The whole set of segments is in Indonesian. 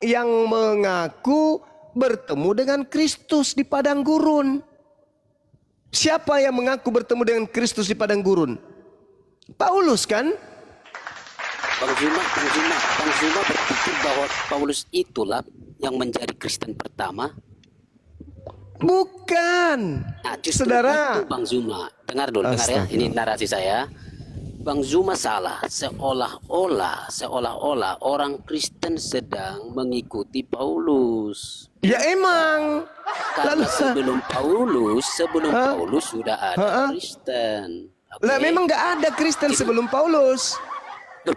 yang mengaku bertemu dengan Kristus di padang gurun. Siapa yang mengaku bertemu dengan Kristus di padang gurun? Paulus kan? Bang Zuma berpikir bahwa Paulus itulah yang menjadi Kristen pertama. Bukan. Nah, justru Saudara. itu Bang Zuma. Dengar dulu, dengar ya. Ini narasi saya. Bang Zuma salah, seolah-olah orang Kristen sedang mengikuti Paulus. Ya emang. Karena sebelum Paulus sudah ada Kristen. Okay? Lah memang nggak ada Kristen sebelum Paulus. Loh,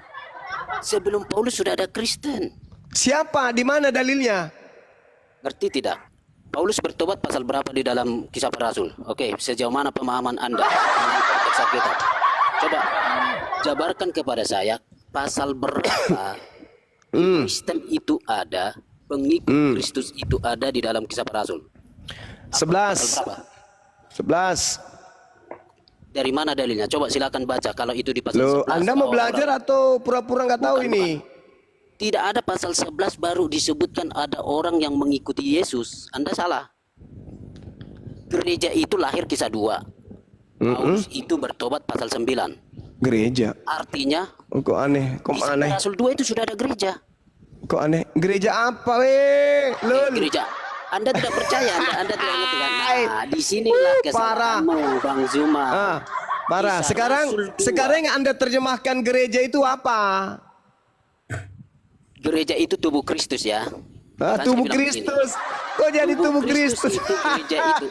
sebelum Paulus sudah ada Kristen. Siapa? Di mana dalilnya? Ngerti tidak? Paulus bertobat pasal berapa di dalam Kisah Para Rasul? Oke, sejauh mana pemahaman Anda? Coba jabarkan kepada saya pasal berapa Kristen itu ada, pengikut Kristus itu ada di dalam Kisah Para Rasul? 11. 11. Dari mana dalilnya? Coba silakan baca kalau itu di pasal 11. Anda mau belajar atau pura-pura nggak tahu ini? Tidak ada pasal 11 baru disebutkan ada orang yang mengikuti Yesus. Anda salah. Gereja itu lahir Kisah 2. Paulus itu bertobat pasal 9. Gereja. Artinya kok aneh, Kisah Rasul 2 itu sudah ada gereja. Kok aneh? Gereja apa weh? Gereja. Anda tidak percaya, Anda tidak ngerti kan? Nah, di sinilah kesalahanmu, Bang Zuma. Parah. Sekarang yang Anda terjemahkan gereja itu apa? Gereja itu tubuh Kristus ya. Tubuh Kristus. Kok jadi tubuh Kristus? Itu gereja itu.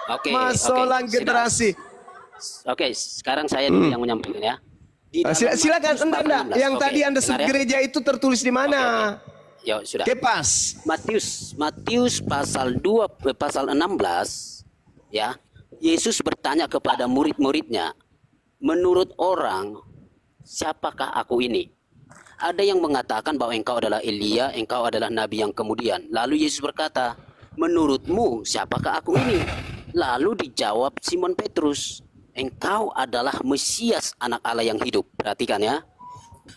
Oke, masalah generasi. Oke, sekarang saya dulu yang menyampaikan ya. Silakan Anda. Yang tadi Anda sebut gereja itu tertulis di mana? Ya sudah. Kepas. Matius pasal 2 pasal 16 ya. Yesus bertanya kepada murid-muridnya, "Menurut orang, siapakah aku ini?" Ada yang mengatakan bahwa engkau adalah Elia, engkau adalah nabi yang kemudian. Lalu Yesus berkata, "Menurutmu siapakah aku ini?" Lalu dijawab Simon Petrus, "Engkau adalah Mesias, anak Allah yang hidup." Perhatikan ya.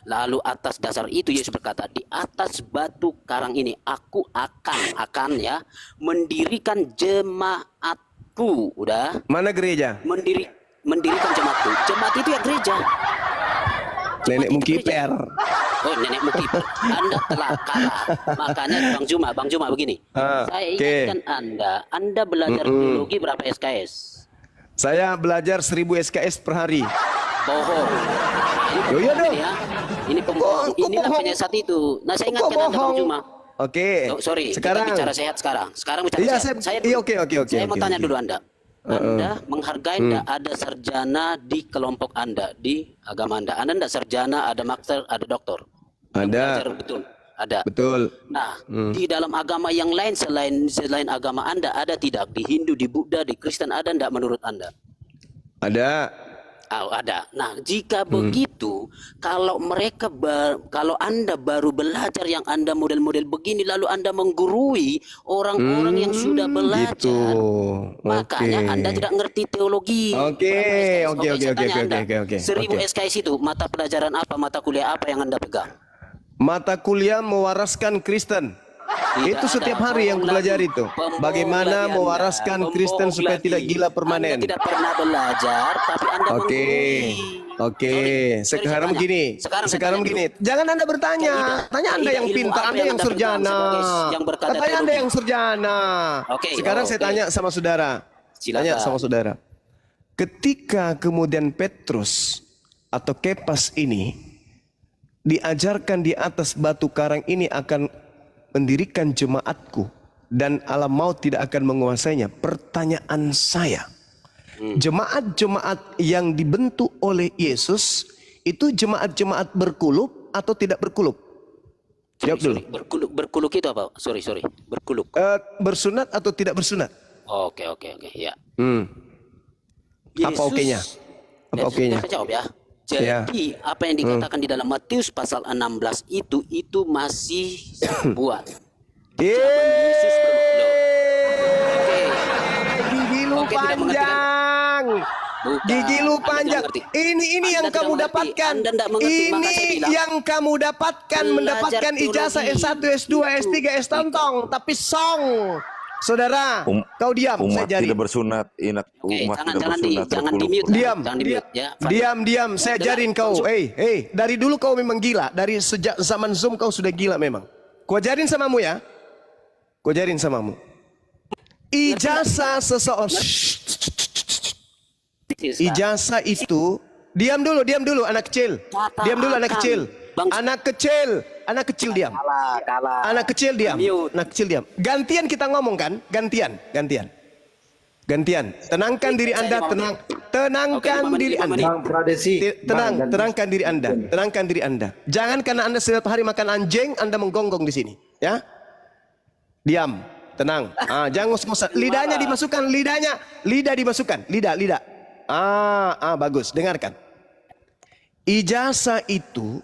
Lalu atas dasar itu Yesus berkata, "Di atas batu karang ini aku akan ya mendirikan jemaatku." Udah? Mana gereja? Mendirikan jemaatku. Jemaat itu ya gereja. Nenekmu kiper. Oh, nenekmu kiper. Anda telah kalah. Makanya Bang Zuma begini. Saya ingatkan Anda belajar teologi berapa SKS? Saya belajar 1000 SKS per hari. Bohong. Iya dong. Ya. Ini pembohong. Inilah penyesat itu. Nah, saya ingatkan Anda, Bang Zuma. Oke. Sorry, sekarang kita bicara sehat sekarang. Sekarang bicara sehat. Oke. Saya mau tanya dulu Anda. Anda menghargai tidak ada sarjana di kelompok Anda, di agama Anda. Anda tidak sarjana, ada master, ada doktor. Ada. Betul. Ada. Betul. Nah, di dalam agama yang lain selain agama Anda ada tidak? Di Hindu, di Buddha, di Kristen ada tidak menurut Anda? Ada. Oh, ada. Nah, jika begitu, kalau kalau Anda baru belajar yang Anda model-model begini, lalu Anda menggurui orang-orang yang sudah belajar, gitu. makanya Anda tidak ngerti teologi. Oke. 1000 SKS itu mata pelajaran apa, mata kuliah apa yang Anda pegang? Mata kuliah mewaraskan Kristen. Itu setiap hari yang belajar itu. Bagaimana mewaraskan Kristen supaya tidak gila permanen. Anda tidak pernah belajar, tapi Anda Oke. Sekarang begini. Jangan Anda bertanya. Tanya Anda yang pintar, Anda yang sarjana. Tanya Anda yang sarjana. Sekarang saya tanya sama saudara. Tanya sama saudara. Ketika kemudian Petrus atau Kepas ini diajarkan di atas batu karang ini akan mendirikan jemaatku dan alam maut tidak akan menguasainya. Pertanyaan saya, jemaat-jemaat yang dibentuk oleh Yesus itu jemaat-jemaat berkuluk atau tidak berkuluk? Jawab dulu. Berkuluk itu apa? Sorry. Berkuluk. Bersunat atau tidak bersunat? Oke, ya. Apa oke-nya? Apa oke-nya? Saya jawab ya. Jadi apa yang dikatakan di dalam Matius pasal 16 itu masih buat. Bilu panjang. Bukan. Gigi lu Anda panjang. tidak mengerti. Ini yang Anda kamu tidak mengerti. dapatkan. Anda tidak mengerti, maka saya Ini bilang, yang kamu dapatkan, belajar mendapatkan ijazah teologi. S1, S2, S3, S tontong, tapi song. Saudara, kau diam, saya Umat jari. tidak bersunat, umat tidak bersunat. jangan di-mute. Diam, Jangan di-mute, ya. diam, saya ajarin kau. Dari dulu kau memang gila. Dari sejak zaman Zoom kau sudah gila memang. Ku ajarin samamu ya. Ku ajarin samamu. Ijazah seseorang. Ijazah itu, diam dulu anak kecil. Diam dulu anak kecil. Anak kecil diam. Kalah. Anak kecil diam. Mute. Anak kecil diam. Gantian kita ngomong kan? Gantian. Tenangkan diri Anda, tenangkan diri Anda. Tenangkan diri Anda. Tenangkan diri Anda. Jangan karena Anda setiap hari makan anjing, Anda menggonggong di sini, ya. Diam, tenang. Jangan ngos-ngosan. Lidahnya dimasukkan, lidah dimasukkan, lidah. Bagus. Dengarkan. Ijazah itu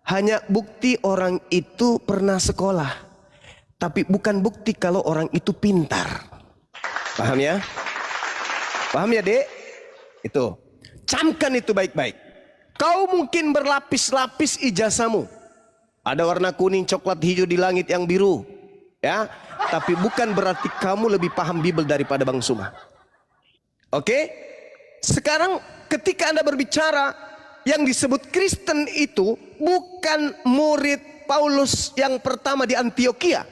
hanya bukti orang itu pernah sekolah, tapi bukan bukti kalau orang itu pintar. Paham ya? Paham ya, Dek? Itu. Camkan itu baik-baik. Kau mungkin berlapis-lapis ijazahmu. Ada warna kuning, coklat, hijau di langit yang biru. Ya, tapi bukan berarti kamu lebih paham Bible daripada Bang Suma. Oke? Sekarang ketika Anda berbicara, yang disebut Kristen itu bukan murid Paulus yang pertama di Antioquia.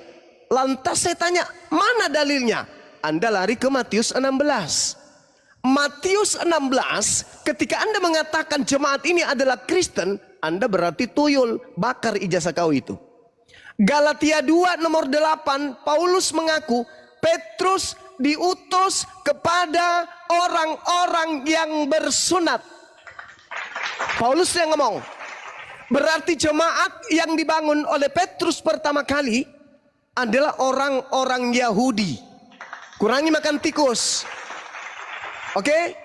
Lantas saya tanya, mana dalilnya? Anda lari ke Matius 16. Matius 16, ketika Anda mengatakan jemaat ini adalah Kristen, Anda berarti tuyul, bakar ijazah kau itu. Galatia 2 nomor 8, Paulus mengaku Petrus diutus kepada orang-orang yang bersunat. Paulus yang ngomong. Berarti jemaat yang dibangun oleh Petrus pertama kali adalah orang-orang Yahudi. Kurangi makan tikus. Oke?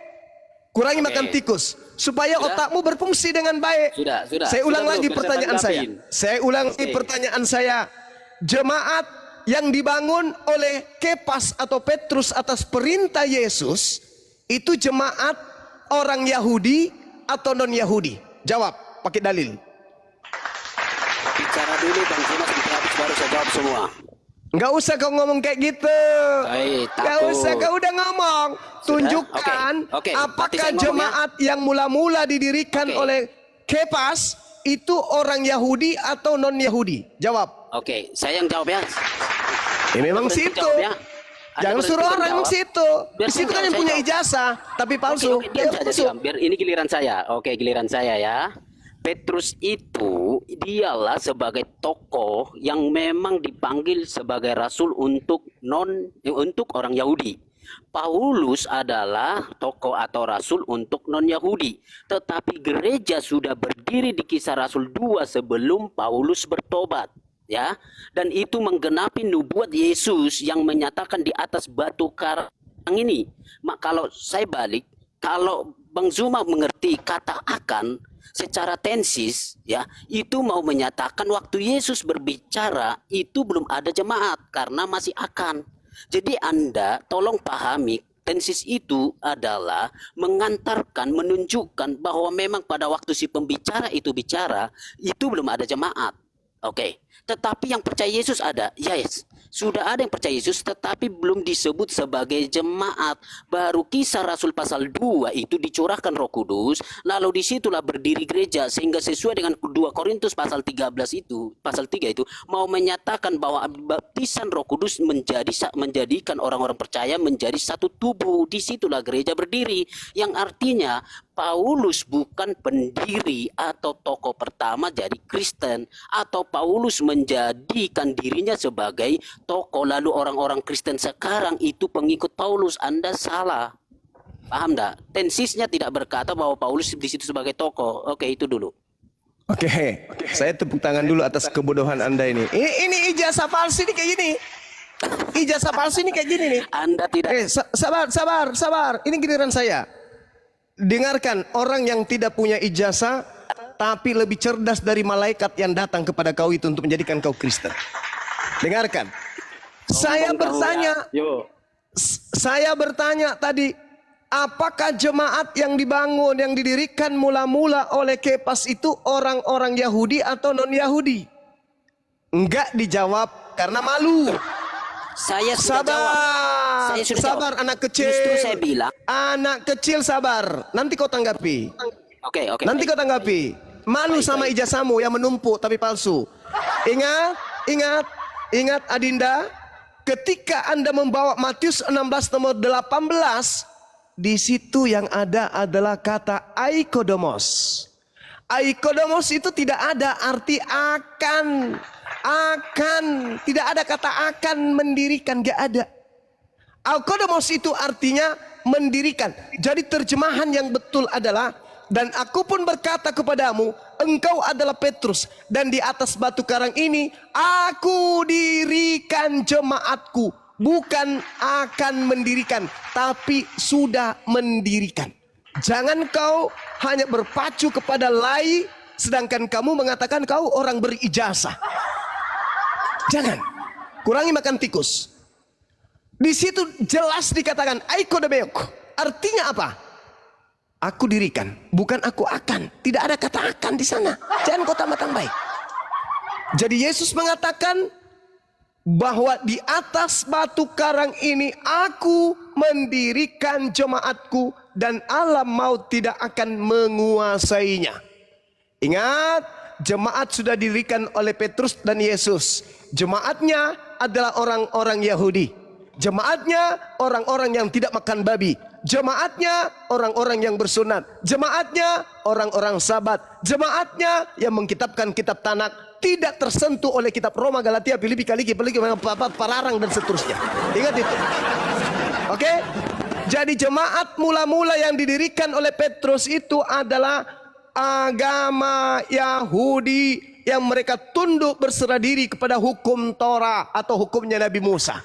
Kurangi makan tikus supaya otakmu berfungsi dengan baik. Sudah. Saya ulang Sudah, lagi belum, pertanyaan biar saya. Saya ulang lagi pertanyaan saya. Jemaat yang dibangun oleh Kepas atau Petrus atas perintah Yesus itu jemaat orang Yahudi atau non Yahudi? Jawab pakai dalil. Bicara dulu Bang Suma sampai habis baru saya jawab semua. Enggak usah kau ngomong kayak gitu. Enggak usah, kau udah ngomong. Tunjukkan Oke. apakah jemaat yang mula-mula didirikan oleh Kepas itu orang Yahudi atau non Yahudi? Jawab. Oke, saya yang jawab ya. Memang Berhenti situ. jawab ya. Jangan suruh orang jawab. situ. Biar Di situ kan saya yang punya jawab. ijazah, tapi palsu. Oke, diam saja, diam. Biar ini giliran saya. Oke, giliran saya ya. Petrus itu dialah sebagai tokoh yang memang dipanggil sebagai rasul untuk orang Yahudi. Paulus adalah tokoh atau rasul untuk non Yahudi. Tetapi gereja sudah berdiri di Kisah Rasul 2 sebelum Paulus bertobat. Ya, dan itu menggenapi nubuat Yesus yang menyatakan di atas batu karang ini. Kalau saya balik, kalau Bang Zuma mengerti kata akan secara tensis, ya, itu mau menyatakan waktu Yesus berbicara itu belum ada jemaat karena masih akan. Jadi Anda tolong pahami tensis itu adalah mengantarkan, menunjukkan bahwa memang pada waktu si pembicara itu bicara itu belum ada jemaat. Oke. Tetapi yang percaya Yesus ada, yes. Sudah ada yang percaya Yesus tetapi belum disebut sebagai jemaat. Baru Kisah Rasul pasal 2 itu dicurahkan Roh Kudus, lalu disitulah berdiri gereja sehingga sesuai dengan 2 Korintus pasal 13 itu, pasal 3 itu mau menyatakan bahwa baptisan Roh Kudus menjadikan orang-orang percaya menjadi satu tubuh. Disitulah gereja berdiri, yang artinya Paulus bukan pendiri atau tokoh pertama jadi Kristen, atau Paulus menjadikan dirinya sebagai tokoh lalu orang-orang Kristen sekarang itu pengikut Paulus. Anda salah. Paham enggak? Tensisnya tidak berkata bahwa Paulus di situ sebagai tokoh. Oke, itu dulu. Oke. Saya tepuk tangan dulu atas kebodohan Anda ini. Ini ijazah palsu ini kayak gini. Ijazah palsu ini kayak gini nih. Anda tidak Sabar. Ini giliran saya. Dengarkan, orang yang tidak punya ijazah tapi lebih cerdas dari malaikat yang datang kepada kau itu untuk menjadikan kau Kristen. Dengarkan. Saya bertanya tadi, Apakah jemaat yang dibangun, yang didirikan mula-mula oleh Kepas itu orang-orang Yahudi atau non-Yahudi? Enggak dijawab karena malu. Saya sudah Sabar, jawab. Saya sudah sabar jawab. anak kecil. Justru saya bilang. Anak kecil sabar. Nanti kau tanggapi. Oke. Nanti kau tanggapi. Malu sama ijazahmu yang menumpuk tapi palsu. Ingat Adinda. Ketika Anda membawa Matius 16 nomor 18. Di situ yang ada adalah kata aikodomos. Aikodomos itu tidak ada arti akan. Tidak ada kata akan mendirikan, gak ada. Aikodomos itu artinya mendirikan. Jadi terjemahan yang betul adalah, dan aku pun berkata kepadamu, engkau adalah Petrus, dan di atas batu karang ini aku dirikan jemaatku. Bukan akan mendirikan, tapi sudah mendirikan. Jangan kau hanya berpacu kepada lai, sedangkan kamu mengatakan kau orang berijazah. Jangan. Kurangi makan tikus. Di situ jelas dikatakan aikodomeok. Artinya apa? Aku dirikan, bukan aku akan. Tidak ada kata akan di sana. Jangan kau tambah-tambah. Jadi Yesus mengatakan bahwa di atas batu karang ini aku mendirikan jemaatku dan alam maut tidak akan menguasainya. Ingat, jemaat sudah didirikan oleh Petrus dan Yesus. Jemaatnya adalah orang-orang Yahudi. Jemaatnya orang-orang yang tidak makan babi. Jemaatnya orang-orang yang bersunat. Jemaatnya orang-orang Sabat. Jemaatnya yang mengkitabkan kitab Tanak, tidak tersentuh oleh kitab Roma, Galatia, Filipi, Kaliki, Pararang dan seterusnya. Ingat itu. Oke? Jadi jemaat mula-mula yang didirikan oleh Petrus itu adalah agama Yahudi yang mereka tunduk berserah diri kepada hukum Torah atau hukumnya Nabi Musa.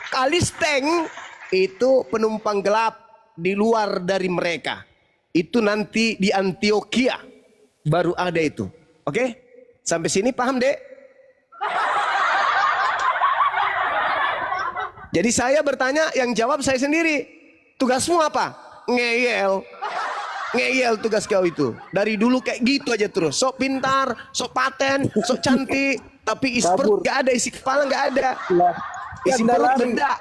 Kalisteng itu penumpang gelap di luar dari mereka. Itu nanti di Antioquia baru ada itu. Oke? Sampai sini paham, Dek? Jadi saya bertanya, yang jawab saya sendiri. Tugasmu apa? Ngeyel. Ngeyel tugas kau itu. Dari dulu kayak gitu aja terus. Sok pintar, sok paten, sok cantik. Tapi isi perut gak ada, isi kepala gak ada. Isi perut benda.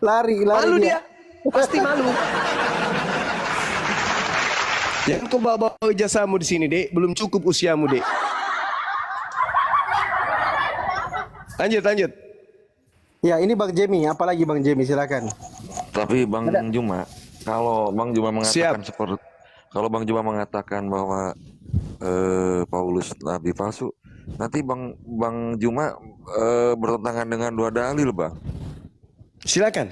Lari Malu dia. Pasti malu. Jangan kau bawa ijazahmu di sini, Dek. Belum cukup usiamu, Dek. Lanjut. Ya, ini Bang Jemi. Apalagi Bang Jemi, silakan. Tapi Bang Juma, kalau Bang Juma mengatakan kalau Bang Juma mengatakan bahwa Paulus nabi palsu, nanti Bang Juma bertentangan dengan dua dalil, Bang. Silakan.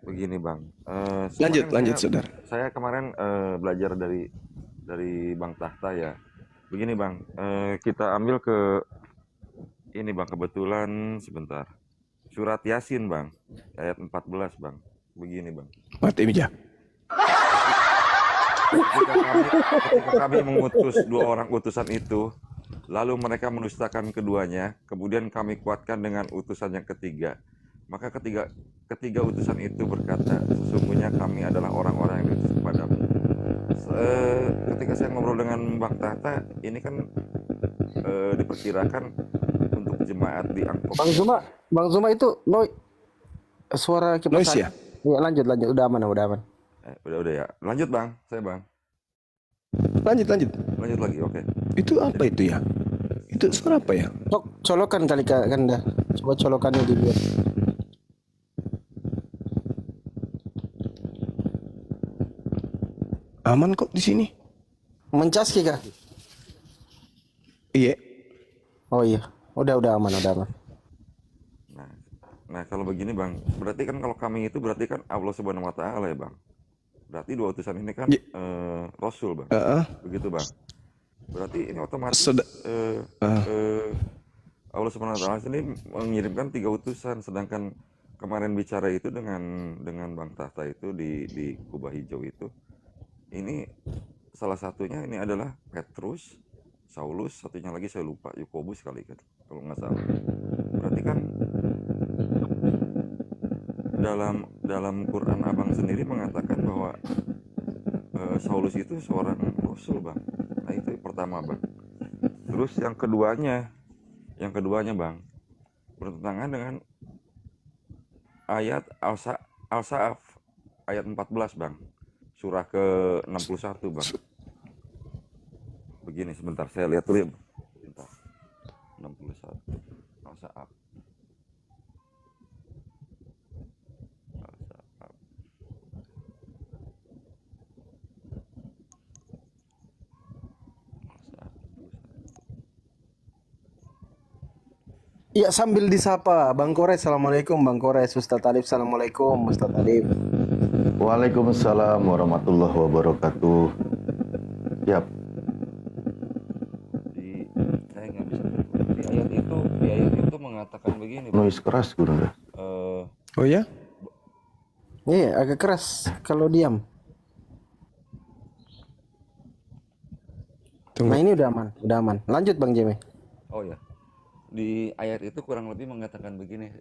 Begini, Bang. Lanjut, saudara. Saya kemarin belajar dari Bang Tahta ya. Begini, Bang. Kita ambil ke ini, Bang, kebetulan sebentar. Surat Yasin, Bang. Ayat 14, Bang. Begini, Bang. Mati meja. Ketika kami mengutus dua orang utusan itu, lalu mereka mendustakan keduanya, kemudian kami kuatkan dengan utusan yang ketiga. Maka ketiga utusan itu berkata, sesungguhnya kami adalah orang-orang yang diutus kepadamu. Ketika saya ngobrol dengan Bang Tahta, ini kan diperkirakan untuk jemaat di Angkop. Bang Zuma itu suara kipas Noise ya? Ya, lanjut. Udah aman. Udah ya. Lanjut, Bang. Bang. Lanjut. Lanjut lagi, oke. Itu apa itu ya? Itu suara apa ya? Colokan kali kan dah. Coba colokannya dibuat. Aman kok di sini. Mencaski kah? Iya. Oh iya. Udah aman. Nah, kalau begini, Bang, berarti kan kalau kami itu berarti kan Allah Subhanahu wa taala ya, Bang. Berarti dua utusan ini kan Rasul, Bang. Begitu, Bang. Berarti ini otomatis Allah Subhanahu wa taala sendiri mengirimkan 3 utusan, sedangkan kemarin bicara itu dengan Bang Tahta itu di Kubah Hijau itu. Ini salah satunya ini adalah Petrus, Saulus, satunya lagi saya lupa, Yakobus kali kan, kalau nggak salah. Berarti kan dalam Quran abang sendiri mengatakan bahwa Saulus itu seorang rasul, Bang. Nah, itu pertama, Bang. Terus yang keduanya Bang, bertentangan dengan ayat Al-Sa'af ayat 14, Bang. Surah ke-61, Bang. Begini, sebentar saya lihat dulu ya, Bang. Sebentar. 61 Al-Sa'af. Ya sambil disapa Bang Kores, assalamualaikum Bang Kores. Ustaz Talib, assalamualaikum Ustaz Talib. Waalaikumsalam warahmatullahi wabarakatuh. Yap. Saya nggak bisa di ayat itu mengatakan begini, Bang. Noise keras guru. Oh ya? Iya, agak keras kalau diam. Tunggu. Nah ini udah aman. Lanjut Bang Jemi. Oh ya, di ayat itu kurang lebih mengatakan begini,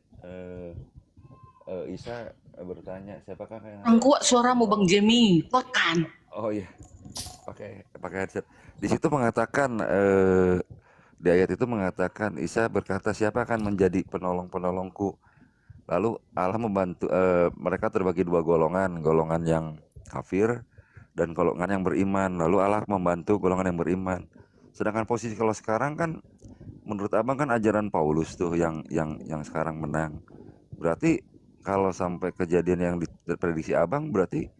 Isa bertanya, siapakah yang... Kuat suaramu Bang Jemi, kuatkan. Oh iya, pakai headset. Di situ mengatakan, di ayat itu mengatakan, Isa berkata, siapa akan menjadi penolong-penolongku? Lalu Allah membantu, mereka terbagi dua golongan yang kafir dan golongan yang beriman. Lalu Allah membantu golongan yang beriman. Sedangkan posisi kalau sekarang kan, menurut abang kan ajaran Paulus tuh yang sekarang menang. Berarti kalau sampai kejadian yang diprediksi abang berarti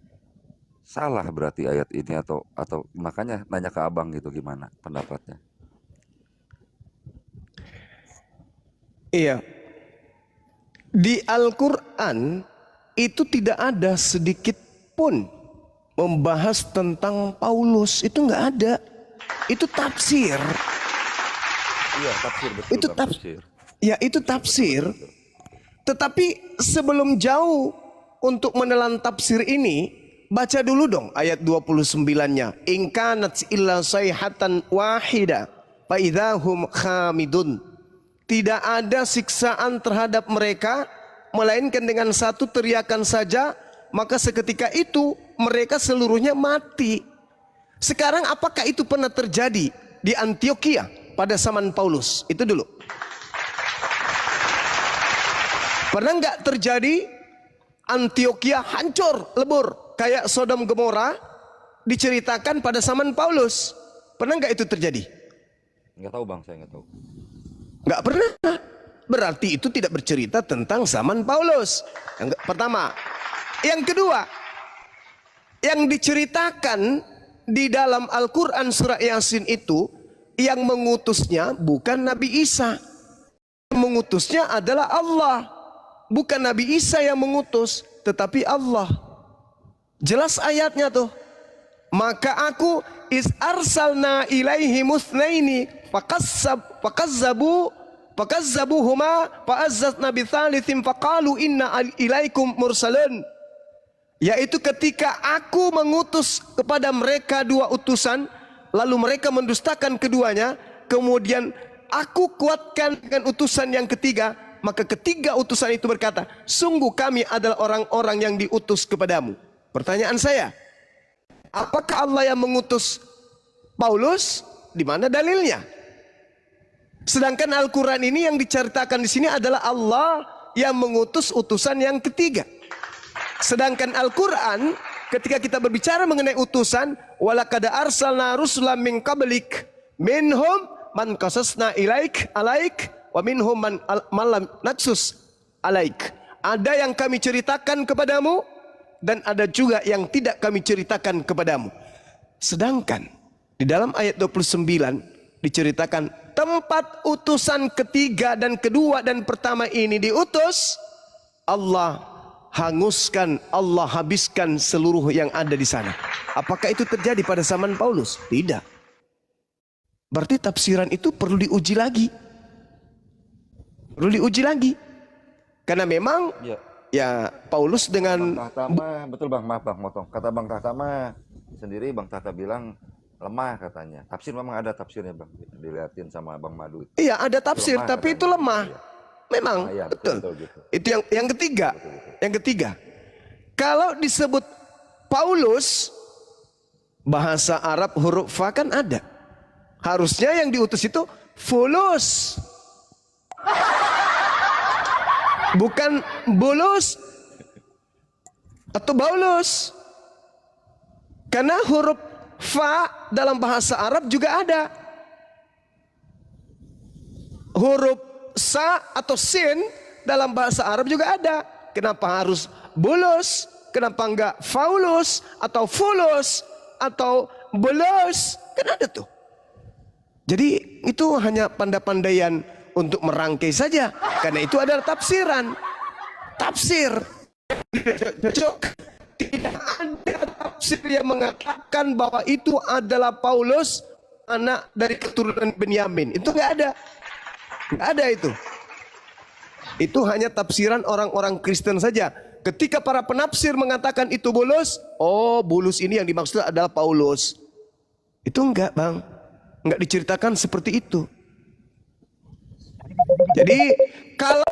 salah berarti ayat ini atau makanya nanya ke abang gitu gimana pendapatnya? Iya. Di Al-Quran itu tidak ada sedikit pun membahas tentang Paulus. Itu nggak ada. Itu tafsir. Iya, tafsir betul. Itu tafsir. Ya, itu tafsir. Tetapi sebelum jauh untuk menelan tafsir ini, baca dulu dong ayat 29-nya. In kanat illa sayhatan wahida fa idahum khamidun. Tidak ada siksaan terhadap mereka melainkan dengan satu teriakan saja, maka seketika itu mereka seluruhnya mati. Sekarang apakah itu pernah terjadi di Antioquia pada zaman Paulus? Itu dulu. Pernah nggak terjadi Antioquia hancur, lebur kayak Sodom Gomora diceritakan pada zaman Paulus? Pernah nggak itu terjadi? Nggak tahu Bang, saya nggak tahu. Nggak pernah. Berarti itu tidak bercerita tentang zaman Paulus. Yang pertama. Yang kedua, yang diceritakan di dalam Al-Quran surah Yasin itu, yang mengutusnya bukan Nabi Isa. Yang mengutusnya adalah Allah. Bukan Nabi Isa yang mengutus, tetapi Allah. Jelas ayatnya tuh. Maka aku is arsalna ilaihi musnaini fakazzabuhuma fa'azzatna bitsalitsin faqalu inna ilaikum mursalun. Yaitu ketika aku mengutus kepada mereka dua utusan, lalu mereka mendustakan keduanya, kemudian aku kuatkan dengan utusan yang ketiga, maka ketiga utusan itu berkata, sungguh kami adalah orang-orang yang diutus kepadamu. Pertanyaan saya, apakah Allah yang mengutus Paulus? Di mana dalilnya? Sedangkan Al-Quran ini yang diceritakan di sini adalah Allah yang mengutus utusan yang ketiga. Sedangkan Al-Quran ketika kita berbicara mengenai utusan, walaqad arsalna rusulan min qablik minhum man qasasna alaik wa minhum man lam naqsus alaik. Ada yang kami ceritakan kepadamu dan ada juga yang tidak kami ceritakan kepadamu. Sedangkan di dalam ayat 29 diceritakan tempat utusan ketiga dan kedua dan pertama ini diutus, Allah hanguskan, Allah habiskan seluruh yang ada di sana. Apakah itu terjadi pada zaman Paulus? Tidak. Berarti tafsiran itu perlu diuji lagi. Perlu diuji lagi. Karena memang ya Paulus dengan Bang Tahtama, betul Bang, maaf Bang motong. Kata Bang Tahtama sendiri, Bang Tahta bilang lemah katanya. Tafsir memang ada tafsirnya Bang, dilihatin sama Bang Madu. Iya ada tafsir, lemah, tapi katanya. itu lemah. Iya. Memang, Ah, iya, betul. gitu. Itu yang ketiga. Yang ketiga, kalau disebut Paulus, bahasa Arab huruf fa kan ada. Harusnya yang diutus itu Fulus. Bukan Bulus atau Baulus. Karena huruf fa dalam bahasa Arab juga ada. Huruf sa atau sin dalam bahasa Arab juga ada. Kenapa harus Bulus? Kenapa enggak Faulus atau Fulus atau Bulus? Kan ada tuh. Jadi itu hanya pandai-pandaian untuk merangkai saja. Karena itu adalah tafsiran. Tafsir. Cocok. Tidak ada tafsir yang mengatakan bahwa itu adalah Paulus, anak dari keturunan Benyamin. Itu nggak ada. Nggak ada itu. Itu hanya tafsiran orang-orang Kristen saja. Ketika para penafsir mengatakan itu Bulus, oh Bulus ini yang dimaksud adalah Paulus. Itu enggak, Bang. Enggak diceritakan seperti itu. Jadi kalau